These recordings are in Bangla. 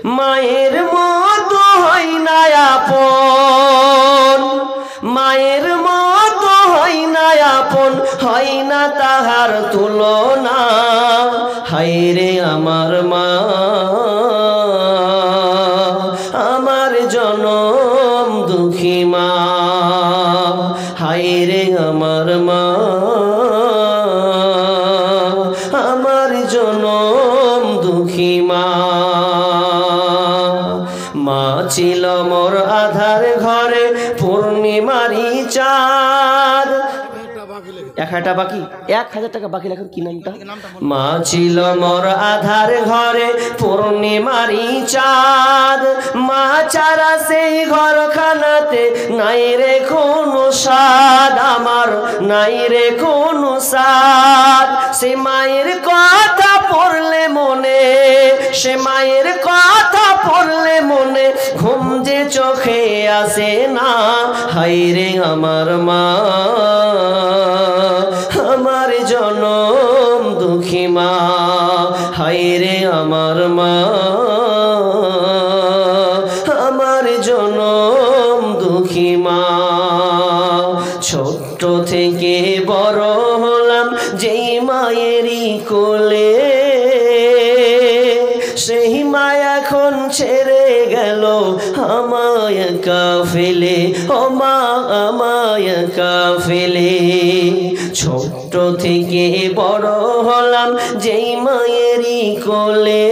মায়ের মতো হয় না আপন, মায়ের মতো হয় না আপন, হয় না তাহার তুলনা। হায়রে আমার মা, আমার জনম দুঃখী মা। হায়রে আমার মা, আমার জনম দুঃখী মা। মা ছিল মোর আধার ঘরে পূর্ণিমারি চাঁদ। 1000 টাকা বাকি, 1000 টাকা বাকি লেখেন কি নামটা? মা ছিল মোর আধার ঘরে পূর্ণিমারি চাঁদ। মা ছাড়া সেই ঘরখানাতে নাই রে কোনো স্বাদ, আমার নাই রে কোনো স্বাদ। সে মায়ের কথা পড়লে মনে, সে মায়ের কথা পড়লে মনে, ঘুম যে চোখে আসে না। হায়রে আমার মা, আমার জনম দুঃখী মা। হায়রে আমার মা, আমার জনম দুঃখী মা। ছোট্ট থেকে বড় হলাম যেই মায়েরই কোলে, সেই মা এখন ছেড়ে গেল আমায় একা ফেলে। ও মা আমায় একা ফেলে। ছোট্ট থেকে বড় হলাম যেই মায়েরই কোলে,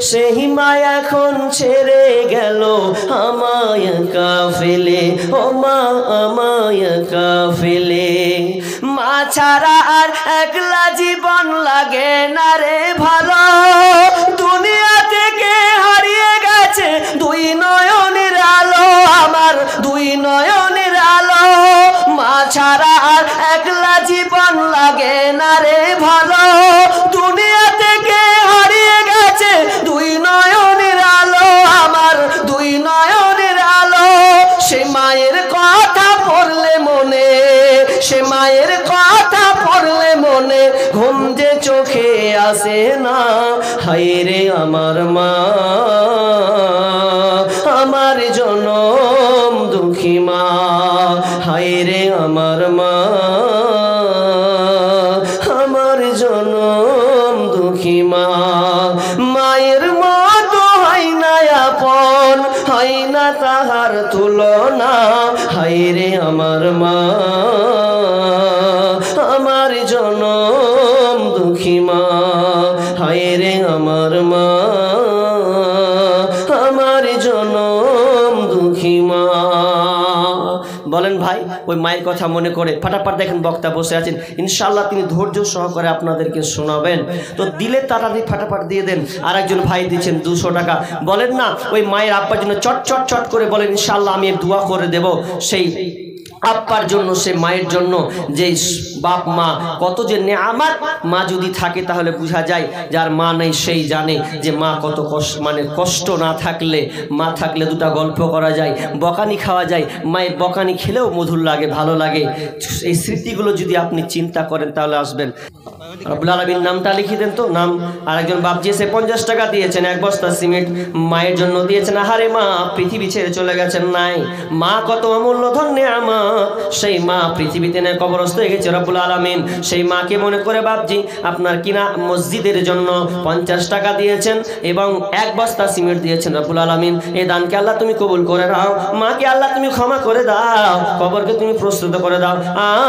সেই মা এখন ছেড়ে গেল আমায় একা ফেলে। ও মা আমায় একা ফেলে। মা ছাড়া আর একলা জীবন লাগে না রে ভালো। দুনিয়া থেকে হারিয়ে গেছে দুই নয়নের আলো, আমার দুই নয়নের আলো। মা ছাড়া আর একলা জীবন লাগে না রে ভালো। দুনিয়া থেকে হারিয়ে গেছে দুই নয়নের আলো, আমার দুই নয়নের আলো। সে মায়ের কথা পড়লে মনে, সে মায়ের কথা পড়লে মনে, ঘুম যে চোখে আসে না। হায়রে আমার মা, আমার জনম দুঃখী মা। হায়রে আমার মা, আমার জনম দুঃখী মা। মায়ের মতো হয় না আপন, হয় না তাহার তুলনা। হায়রে আমার মা, আমার জনম দুঃখী মা। হায়রে আমার মা, আমার জনম দুঃখী মা। বলেন ভাই, ওই মায়ের কথা মনে করে ফাটাফাট দেখেন বক্তা বসে আছেন, ইনশাআল্লাহ তিনি ধৈর্য সহকারে আপনাদেরকে শোনাবেন। তো দিলে তাড়াতাড়ি ফাটাফাট দিয়ে দেন। আর একজন ভাই দিচ্ছেন 200 টাকা। বলেন না ওই মায়ের আব্বার জন্য চট চট চট করে বলেন, ইনশাআল্লাহ আমি দোয়া করে দেব সেই আব্বার জন্য, সে মায়ের জন্য। যে বাপ মা কত যে নেয়ামত। মা যদি থাকে তাহলে বোঝা যায়, যার মা নেই সেই জানে যে মা কত কষ্ট। মানে কষ্ট না থাকলে, মা থাকলে দুটা গল্প করা যায়, বকানি খাওয়া যায়। মায়ের বকানি খেলেও মধুর লাগে, ভালো লাগে। এই স্মৃতিগুলো যদি আপনি চিন্তা করেন তাহলে আসবেন। রব্বুল আলামিন নামটা লিখে দেন তো। নাম আরেকজন বাপ এসে 50 টাকা দিয়েছেন, 1 বস্তা সিমেন্ট মায়ের জন্য দিয়েছেন। আহারে মা পৃথিবী ছেড়ে চলে গেছেন নাই। মা কত অমূল্য ধন্য আমার, সেই মা পৃথিবীতে নেই, কবরস্থ হয়ে গেছে। রব্বুল আলামিন সেই মাকে মনে করে বাপজি আপনার কিনা মসজিদের জন্য 50 টাকা দিয়েছেন এবং 1 বস্তা সিমেন্ট দিয়েছেন। রব্বুল আলামিন এই দানকে আল্লাহ তুমি কবুল করে দাও। মাকে আল্লাহ তুমি ক্ষমা করে দাও, কবরকে তুমি প্রস্তুত করে দাও।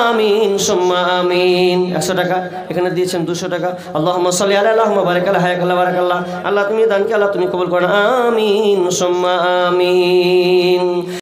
আমিন সুম্মা আমিন। 100 টাকা এখানে দিয়েছেন, 200 টাকা। আল্লাহুম্মা সাল্লি আলা আল্লাহুম্মা বারিক আলা হায়াকাল্লাহ বারাকাল্লাহ। আল্লাহ তুমি দানকে আল্লাহ তুমি কবুল করো। আমিন সুম্মা আমিন।